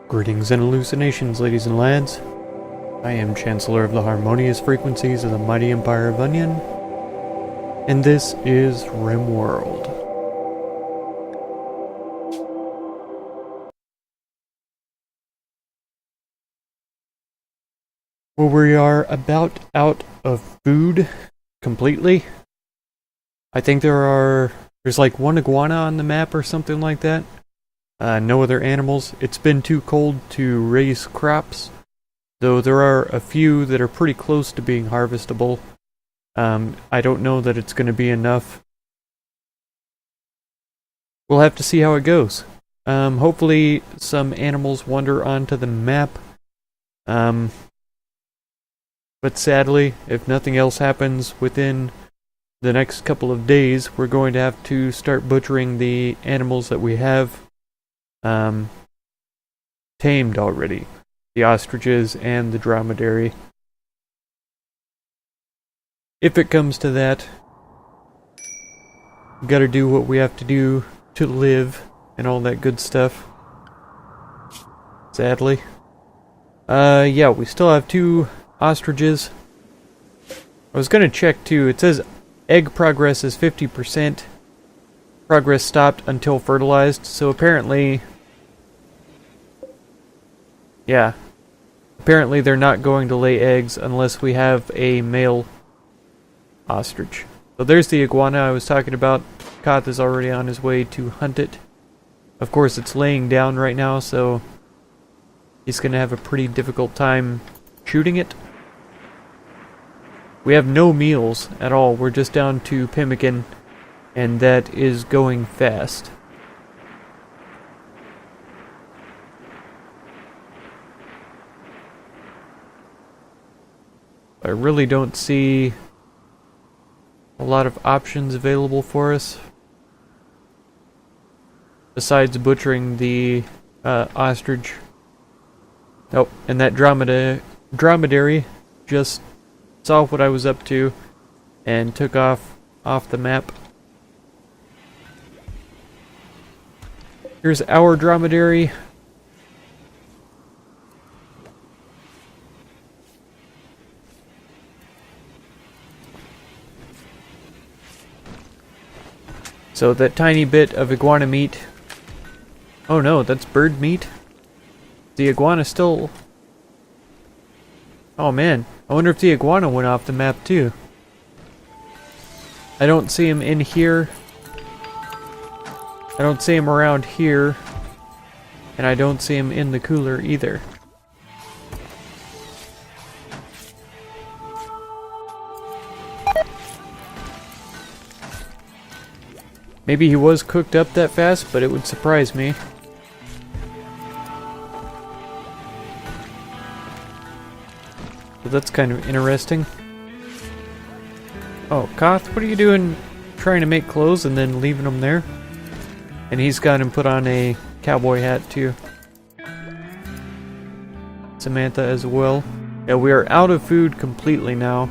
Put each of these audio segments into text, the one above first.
Greetings and hallucinations, ladies and lads. I am Chancellor of the Harmonious Frequencies of the Mighty Empire of Onion, and this is Rimworld. Well, we are about out of food completely. I think there's like one iguana on the map or something like that. No other animals. It's been too cold to raise crops, though there are a few that are pretty close to being harvestable. I don't know that it's going to be enough. We'll have to see how it goes. Hopefully some animals wander onto the map. But sadly, if nothing else happens within the next couple of days, we're going to have to start butchering the animals that we have tamed already. The ostriches and the dromedary. If it comes to that, we gotta do what we have to do to live and all that good stuff. Sadly. Yeah, we still have 2 ostriches. I was gonna check too. It says egg progress is 50%. Progress stopped until fertilized, so apparently... yeah. Apparently they're not going to lay eggs unless we have a male ostrich. So there's the iguana I was talking about. Coth is already on his way to hunt it. Of course it's laying down right now, so he's going to have a pretty difficult time shooting it. We have no meals at all. We're just down to pemmican, and that is going fast. I really don't see a lot of options available for us besides butchering the ostrich. Oh, and that dromedary just saw what I was up to and took off the map. Here's our dromedary. So that tiny bit of iguana meat... oh no, that's bird meat? The iguana still... oh man, I wonder if the iguana went off the map too. I don't see him in here. I don't see him around here. And I don't see him in the cooler either. Maybe he was cooked up that fast, but it would surprise me. So that's kind of interesting. Oh, Coth, what are you doing trying to make clothes and then leaving them there? And he's got him put on a cowboy hat too. Samantha as well. Yeah, we are out of food completely now.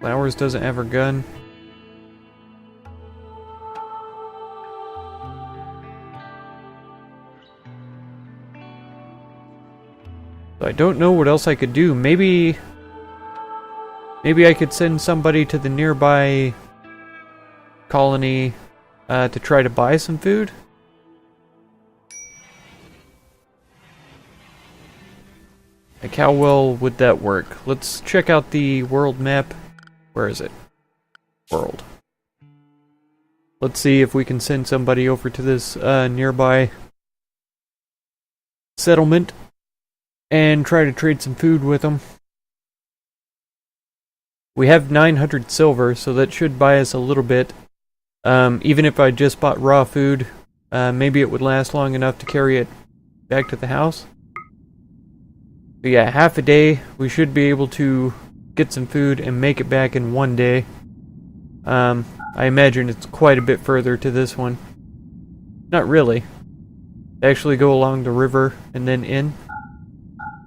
Flowers doesn't have her gun. So I don't know what else I could do. Maybe I could send somebody to the nearby colony to try to buy some food. Like, how well would that work? Let's check out the world map. Where is it? World. Let's see if we can send somebody over to this nearby settlement and try to trade some food with them. We have 900 silver, so that should buy us a little bit. Even if I just bought raw food, maybe it would last long enough to carry it back to the house. But yeah, half a day, we should be able to get some food and make it back in 1 day. I imagine it's quite a bit further to this one. Not really. They actually go along the river and then in.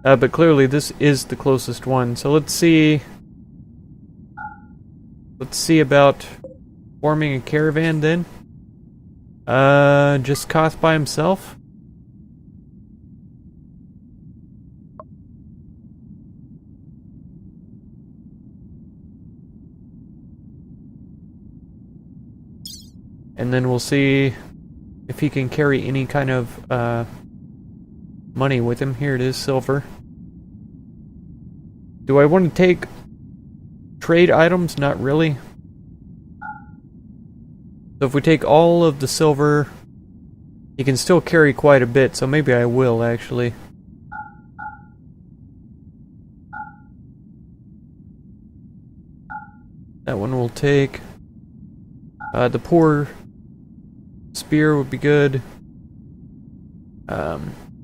But clearly this is the closest one. So let's see about forming a caravan then. Just Coth by himself? And then we'll see if he can carry any kind of, money with him. Here it is, silver. Do I want to take trade items? Not really. So if we take all of the silver, he can still carry quite a bit, so maybe I will, actually. That one we'll take. The poor spear would be good.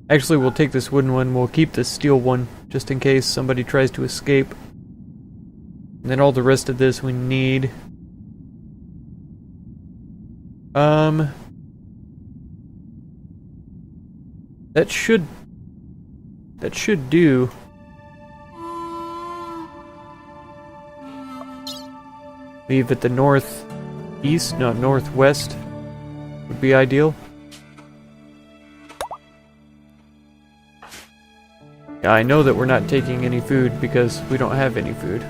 Actually, we'll take this wooden one. We'll keep this steel one, just in case somebody tries to escape. And then all the rest of this we need. That should do. Leave at the northeast, no, northwest would be ideal. Yeah, I know that we're not taking any food because we don't have any food.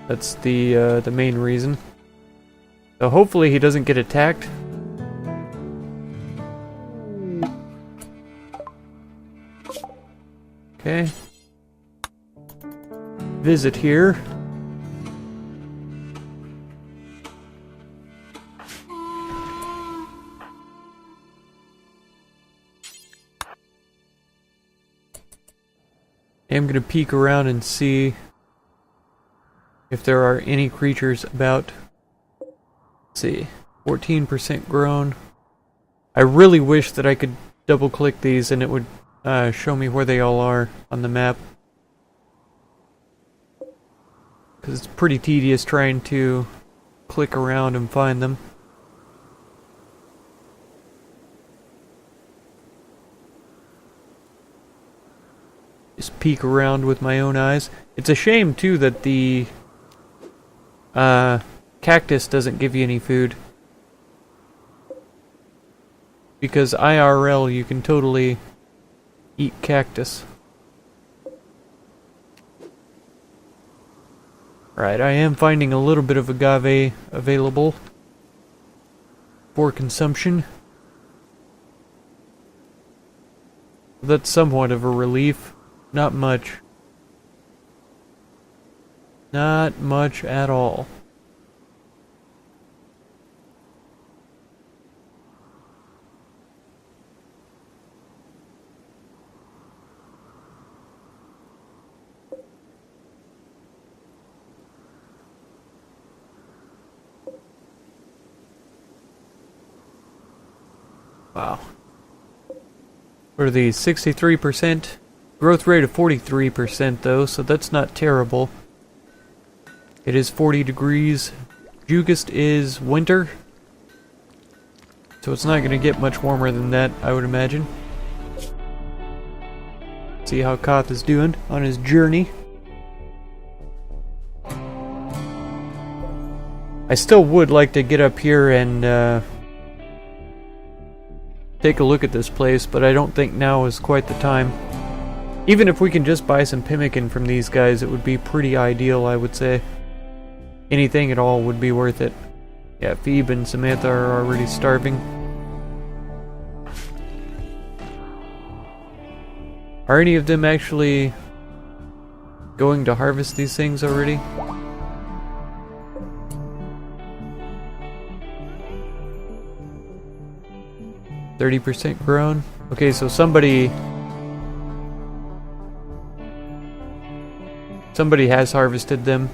That's the main reason. So hopefully he doesn't get attacked. Okay. Visit here. I'm gonna peek around and see if there are any creatures about. Let's see, 14% grown. I really wish that I could double click these and it would show me where they all are on the map. Because it's pretty tedious trying to click around and find them. Just peek around with my own eyes. It's a shame too that the cactus doesn't give you any food. Because IRL you can totally eat cactus. Right, I am finding a little bit of agave available for consumption. That's somewhat of a relief. Not much. Not much at all. Wow. What are these? 63%? Growth rate of 43% though, so that's not terrible. It is 40 degrees. Jugust is winter. So it's not going to get much warmer than that, I would imagine. See how Coth is doing on his journey. I still would like to get up here and take a look at this place, but I don't think now is quite the time. Even if we can just buy some pemmican from these guys, it would be pretty ideal, I would say. Anything at all would be worth it. Yeah, Phoebe and Samantha are already starving. Are any of them actually going to harvest these things already? %30 grown. Okay, so somebody has harvested them,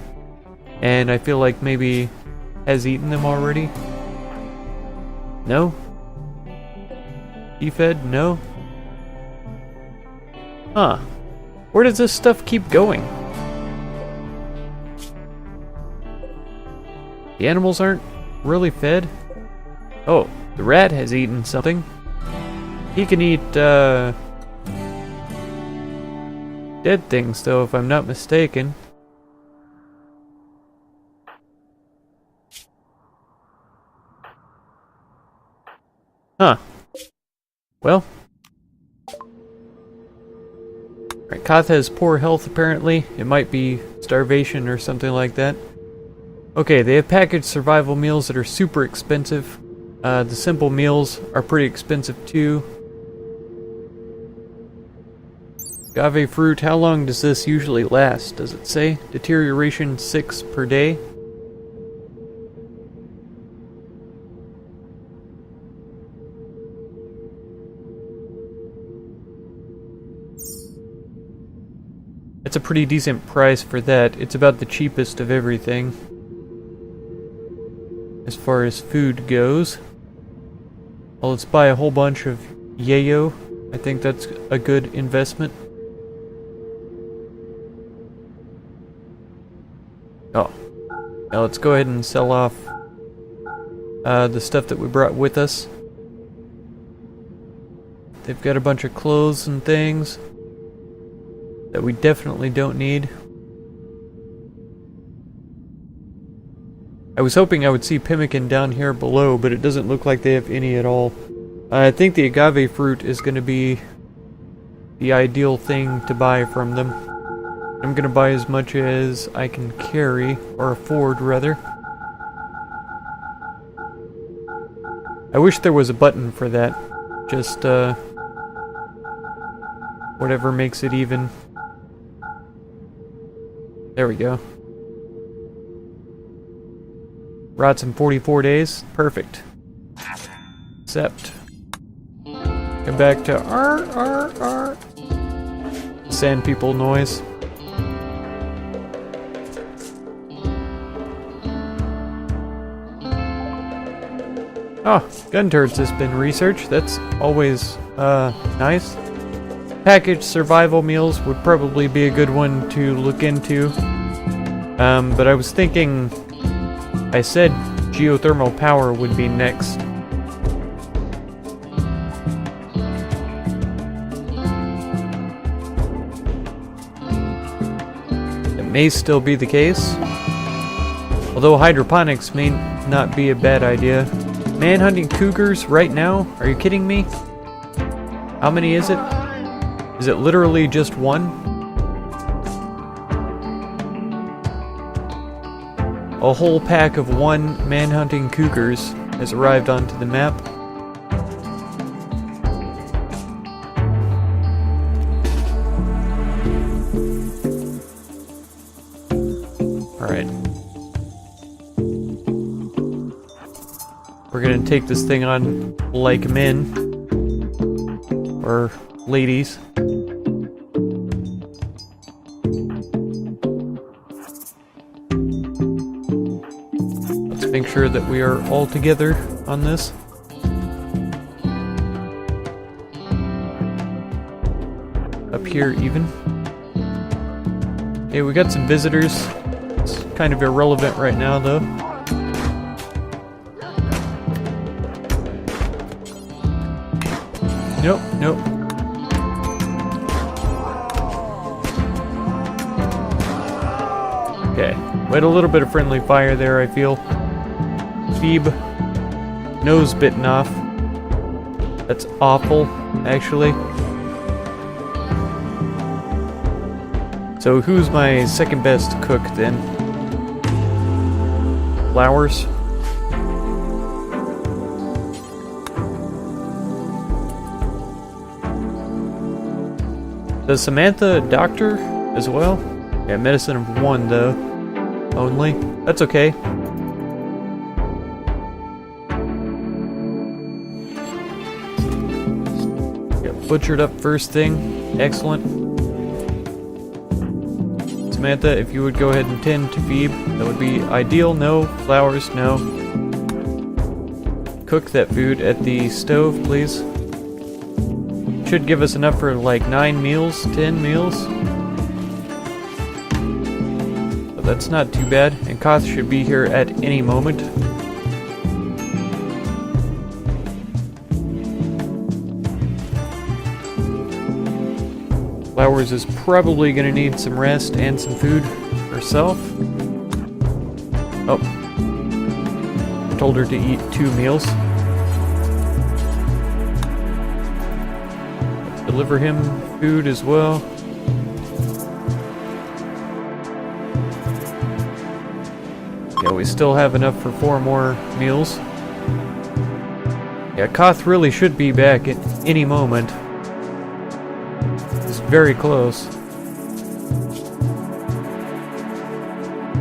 and I feel like maybe has eaten them already. No? He fed? No? Huh. Where does this stuff keep going? The animals aren't really fed? Oh, the rat has eaten something. He can eat, dead things, though, if I'm not mistaken. Huh. Well. Right, Coth has poor health apparently. It might be starvation or something like that. Okay, they have packaged survival meals that are super expensive. The simple meals are pretty expensive too. Agave fruit, how long does this usually last? Does it say? Deterioration 6 per day. That's a pretty decent price for that. It's about the cheapest of everything as far as food goes. Well, let's buy a whole bunch of yayo. I think that's a good investment. Oh. Now let's go ahead and sell off the stuff that we brought with us. They've got a bunch of clothes and things that we definitely don't need. I was hoping I would see pemmican down here below, but it doesn't look like they have any at all. I think the agave fruit is going to be the ideal thing to buy from them. I'm going to buy as much as I can carry, or afford rather. I wish there was a button for that. Just whatever makes it even. There we go. Rots in 44 days. Perfect. Accept. Come back to R. Sand people noise. Oh, gun turrets has been researched. That's always nice. Packaged survival meals would probably be a good one to look into. But I was thinking, I said geothermal power would be next. It may still be the case. Although hydroponics may not be a bad idea. Manhunting cougars right now? Are you kidding me? How many is it? Is it literally just one? A whole pack of 1 manhunting cougars has arrived onto the map. Alright. We're gonna take this thing on like men. Or ladies. Let's make sure that we are all together on this. Up here even. Okay, we got some visitors. It's kind of irrelevant right now though. Nope. Okay, we had a little bit of friendly fire there, I feel. Phoebe, nose bitten off. That's awful, actually. So who's my second best cook then? Flowers? Does Samantha doctor as well? Yeah, medicine of 1 though. Only. That's okay. Got butchered up first thing. Excellent. Samantha, if you would go ahead and tend to Phoebe, that would be ideal. No. Flowers, no. Cook that food at the stove, please. Should give us enough for like 9 meals, 10 meals. But that's not too bad, and Coth should be here at any moment. Flowers is probably going to need some rest and some food herself. Oh. I told her to eat 2 meals. deliver him food as well. Yeah, we still have enough for 4 more meals. Yeah, Coth really should be back at any moment. He's very close.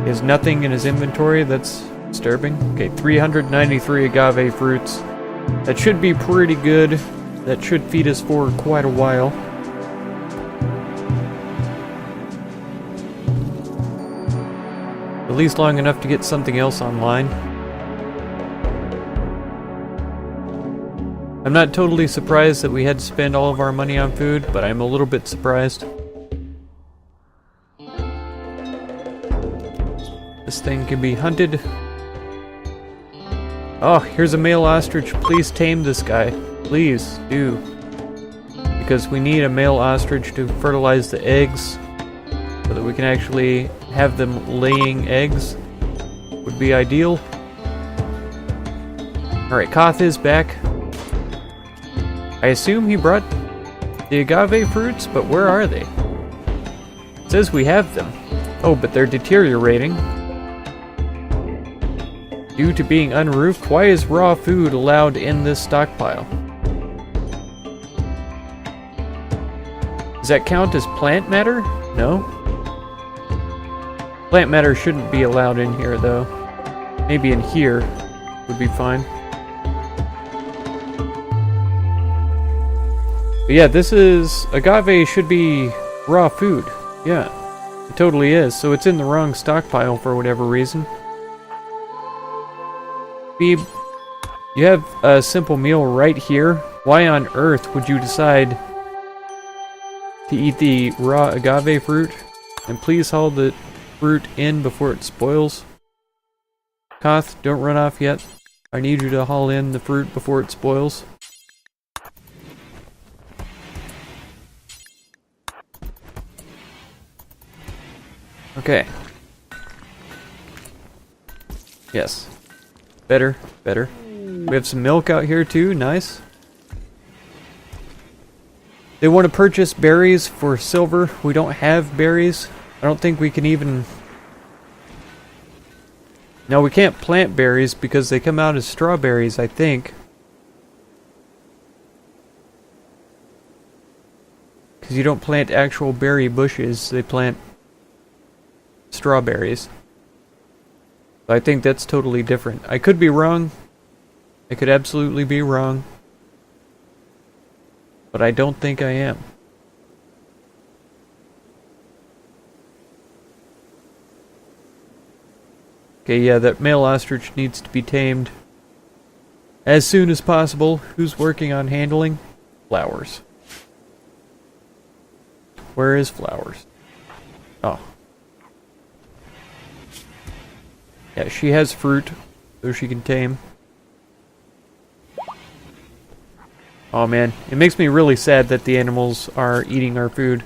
He has nothing in his inventory that's disturbing. Okay, 393 agave fruits. That should be pretty good. That should feed us for quite a while. At least long enough to get something else online. I'm not totally surprised that we had to spend all of our money on food, but I'm a little bit surprised. This thing can be hunted. Oh, here's a male ostrich. Please tame this guy. Please, do. Because we need a male ostrich to fertilize the eggs so that we can actually have them laying eggs. Would be ideal. Alright, Coth is back. I assume he brought the agave fruits, but where are they? It says we have them. Oh, but they're deteriorating. Due to being unroofed, why is raw food allowed in this stockpile? Does that count as plant matter? No. Plant matter shouldn't be allowed in here, though. Maybe in here would be fine. But yeah, this is... agave should be raw food. Yeah, it totally is. So it's in the wrong stockpile for whatever reason. Beeb, you have a simple meal right here. Why on earth would you decide to eat the raw agave fruit? And please haul the fruit in before it spoils. Coth, don't run off yet. I need you to haul in the fruit before it spoils. Okay. Yes. Better, better. We have some milk out here too, nice. They want to purchase berries for silver. We don't have berries. I don't think we can even... No, we can't plant berries because they come out as strawberries, I think. Because you don't plant actual berry bushes, they plant strawberries. I think that's totally different. I could be wrong. I could absolutely be wrong. But I don't think I am. Okay, yeah, that male ostrich needs to be tamed as soon as possible. Who's working on handling? Flowers. Where is Flowers? Oh. Yeah, she has fruit, so she can tame. Oh man, it makes me really sad that the animals are eating our food.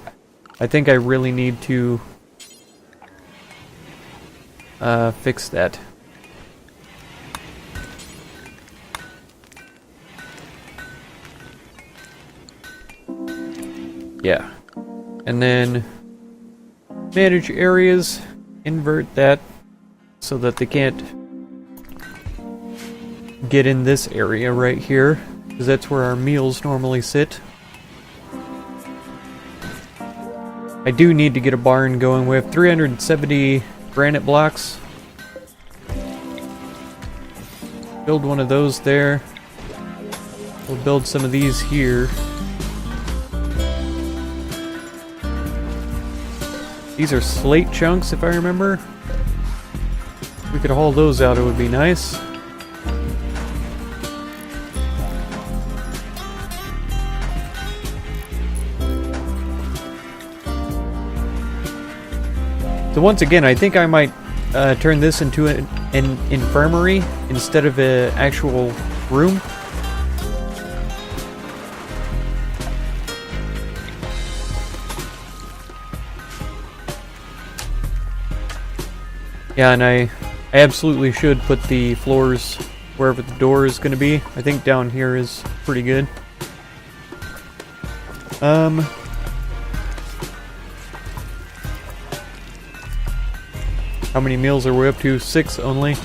I think I really need to fix that. Yeah. And then manage areas, invert that so that they can't get in this area right here, because that's where our meals normally sit. I do need to get a barn going. We have 370 granite blocks. Build one of those there. We'll build some of these here. These are slate chunks, if I remember. If we could haul those out, it would be nice. So once again, I think I might turn this into an infirmary instead of an actual room. Yeah, and I absolutely should put the floors wherever the door is going to be. I think down here is pretty good. How many meals are we up to? 6 only.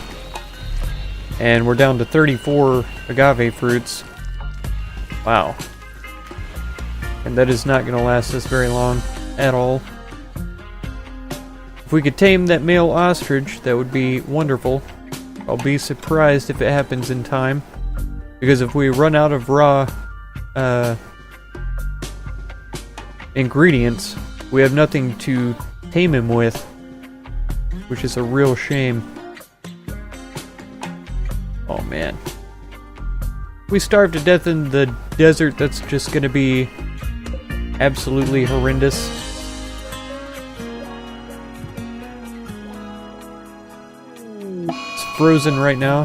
And we're down to 34 agave fruits. Wow. And that is not going to last us very long at all. If we could tame that male ostrich, that would be wonderful. I'll be surprised if it happens in time. Because if we run out of raw ingredients, we have nothing to tame him with, which is a real shame. Oh man. If we starve to death in the desert, that's just going to be absolutely horrendous. It's frozen right now.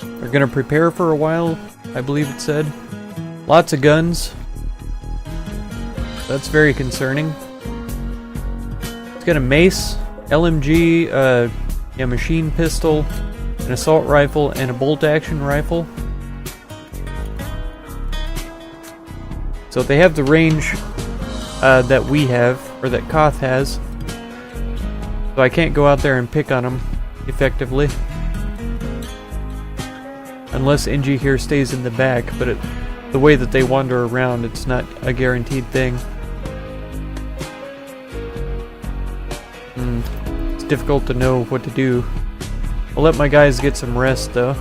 They're going to prepare for a while, I believe it said. Lots of guns. That's very concerning. It's got a mace, LMG, a machine pistol, an assault rifle, and a bolt-action rifle. So they have the range that we have, or that Coth has. So I can't go out there and pick on them effectively. Unless NG here stays in the back, but the way that they wander around, it's not a guaranteed thing. It's difficult to know what to do. I'll let my guys get some rest, though.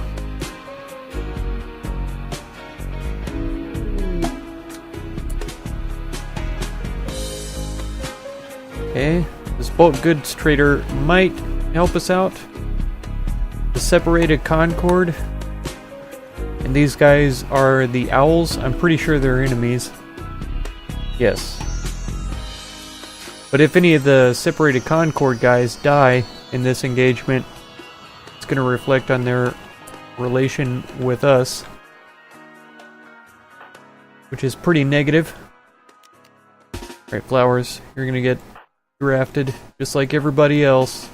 Okay, this bulk goods trader might help us out. The separated Concord. And these guys are the owls. I'm pretty sure they're enemies. Yes. But if any of the separated Concord guys die in this engagement, it's going to reflect on their relation with us, which is pretty negative. Alright, flowers, you're going to get drafted just like everybody else.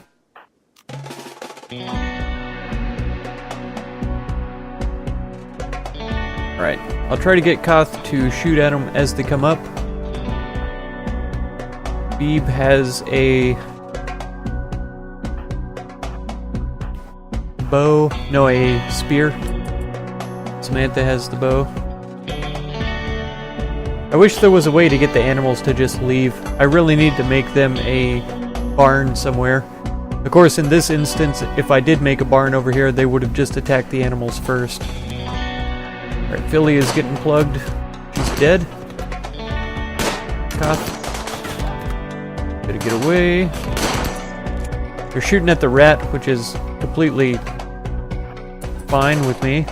Alright, I'll try to get Coth to shoot at them as they come up. Beeb has a bow, no, a spear. Samantha has the bow. I wish there was a way to get the animals to just leave. I really need to make them a barn somewhere. Of course, in this instance, if I did make a barn over here, they would have just attacked the animals first. Alright, Philly is getting plugged. She's dead. Coth. Gotta get away. They're shooting at the rat, which is completely fine with me.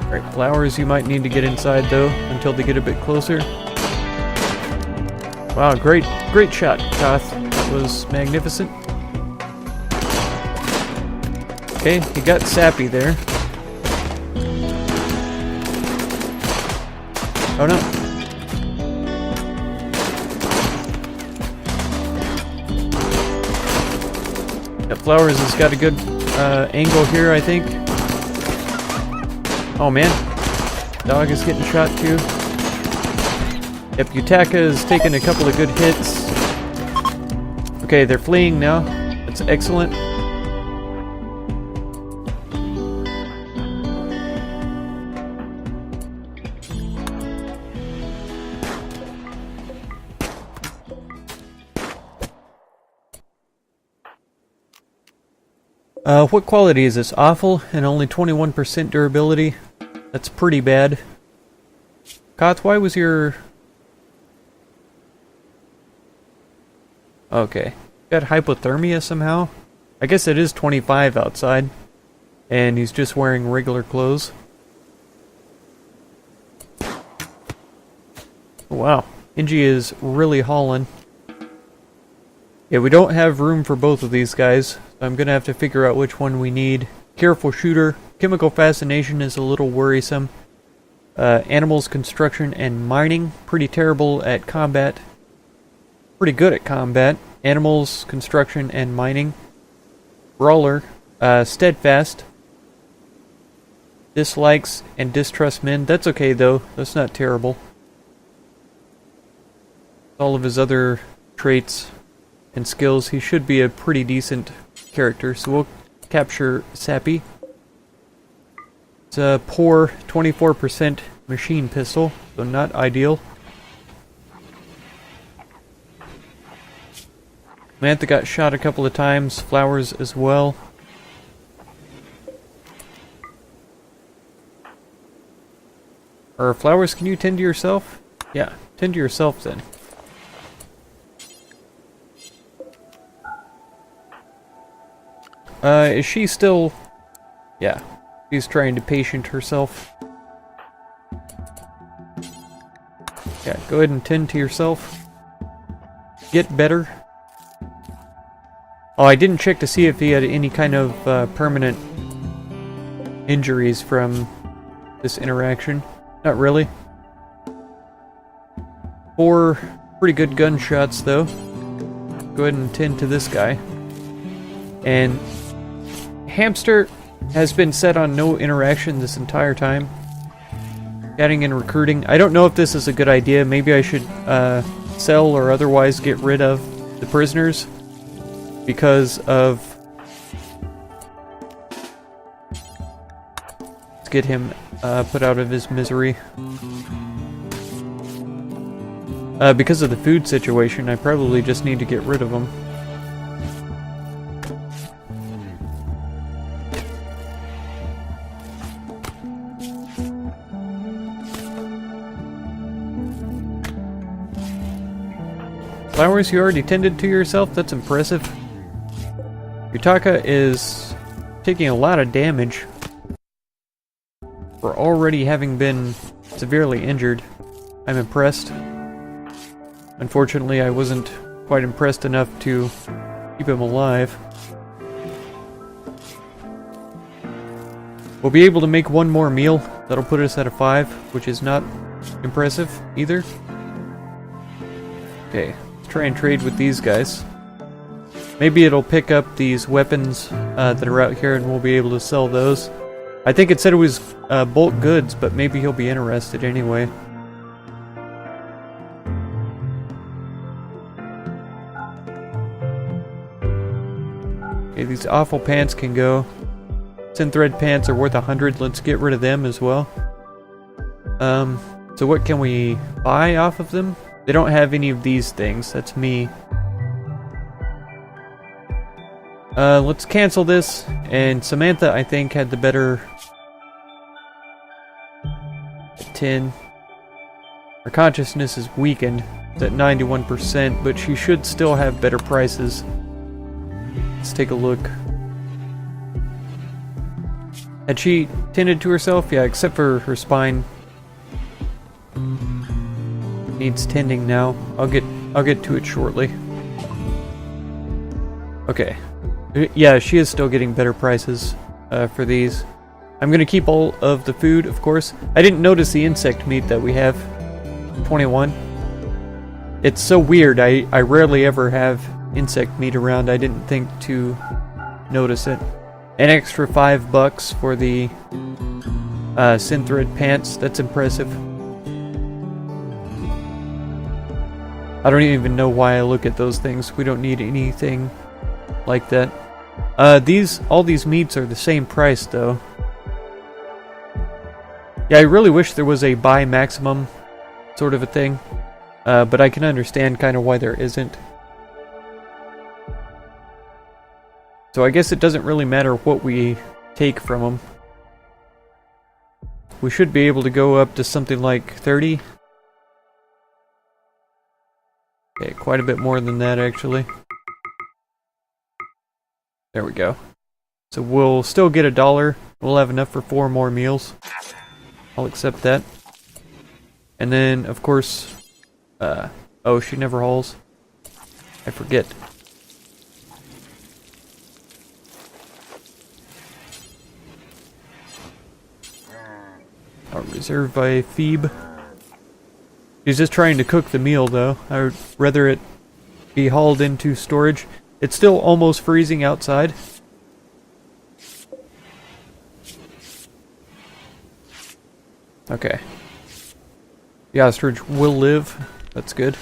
Alright, flowers, you might need to get inside though, until they get a bit closer. Wow, great shot, Coth. That was magnificent. Okay, he got sappy there. Oh no. That Flowers has got a good angle here, I think. Oh man. Dog is getting shot too. Yep, Yutaka is taking a couple of good hits. Okay, they're fleeing now. That's excellent. What quality is this? Awful, and only 21% durability. That's pretty bad. Coth, why was your... Okay. Got hypothermia somehow? I guess it is 25 outside. And he's just wearing regular clothes. Wow. Inji is really hauling. Yeah, we don't have room for both of these guys. I'm gonna have to figure out which one we need. Careful shooter. Chemical fascination is a little worrisome. Animals, construction, and mining. Pretty terrible at combat. Pretty good at combat. Animals, construction, and mining. Brawler. Steadfast. dislikes and distrusts men. That's okay though. That's not terrible. All of his other traits and skills, he should be a pretty decent character. So we'll capture Sappy. It's a poor 24% machine pistol, so not ideal. Samantha got shot a couple of times, Flowers as well. Or Flowers, can you tend to yourself? Yeah, tend to yourself then. Is she still... Yeah, she's trying to patient herself. Yeah, go ahead and tend to yourself. Get better. Oh, I didn't check to see if he had any kind of permanent injuries from this interaction. Not really. 4 pretty good gunshots, though. Go ahead and tend to this guy. And Hamster has been set on no interaction this entire time. Getting and recruiting. I don't know if this is a good idea. Maybe I should sell or otherwise get rid of the prisoners because of... Let's get him put out of his misery. Because of the food situation, I probably just need to get rid of him. Flowers, you already tended to yourself? That's impressive. Yutaka is taking a lot of damage for already having been severely injured. I'm impressed. Unfortunately, I wasn't quite impressed enough to keep him alive. We'll be able to make one more meal. That'll put us at a 5, which is not impressive either. Okay. Try and trade with these guys. Maybe it'll pick up these weapons that are out here and we'll be able to sell those. I think it said it was bulk goods, but maybe he'll be interested anyway. Okay, these awful pants can go. Synthread pants are worth 100. Let's get rid of them as well. So what can we buy off of them? They don't have any of these things. That's me. Let's cancel this. And Samantha, I think, had the better 10. Her consciousness is weakened. It's at 91%, but she should still have better prices. Let's take a look. Had she tended to herself? Yeah, except for her spine. Needs tending now. I'll get to it shortly. Okay. Yeah, she is still getting better prices for these. I'm gonna keep all of the food, of course. I didn't notice the insect meat that we have. 21. It's so weird. I rarely ever have insect meat around. I didn't think to notice it. An extra $5 for the synthread pants. That's impressive. I don't even know why I look at those things. We don't need anything like that. All these meats are the same price though. Yeah, I really wish there was a buy maximum sort of a thing. But I can understand kind of why there isn't. So I guess it doesn't really matter what we take from them. We should be able to go up to something like 30. Okay, quite a bit more than that actually. There we go. So we'll still get $1. We'll have enough for 4 more meals. I'll accept that. And then, of course... oh, she never hauls. I forget. Reserved by Phoebe. She's just trying to cook the meal, though. I would rather it be hauled into storage. It's still almost freezing outside. Okay. The ostrich will live. That's good.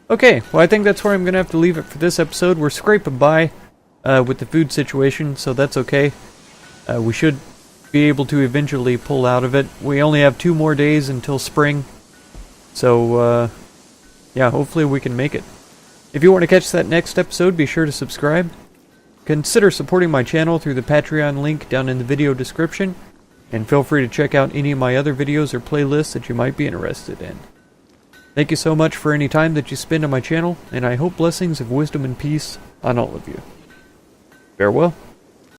Okay, well I think that's where I'm going to have to leave it for this episode. We're scraping by with the food situation, so that's okay. We should be able to eventually pull out of it. We only have 2 more days until spring. So, yeah, hopefully we can make it. If you want to catch that next episode, be sure to subscribe. Consider supporting my channel through the Patreon link down in the video description. And feel free to check out any of my other videos or playlists that you might be interested in. Thank you so much for any time that you spend on my channel, and I hope blessings of wisdom and peace on all of you. Farewell.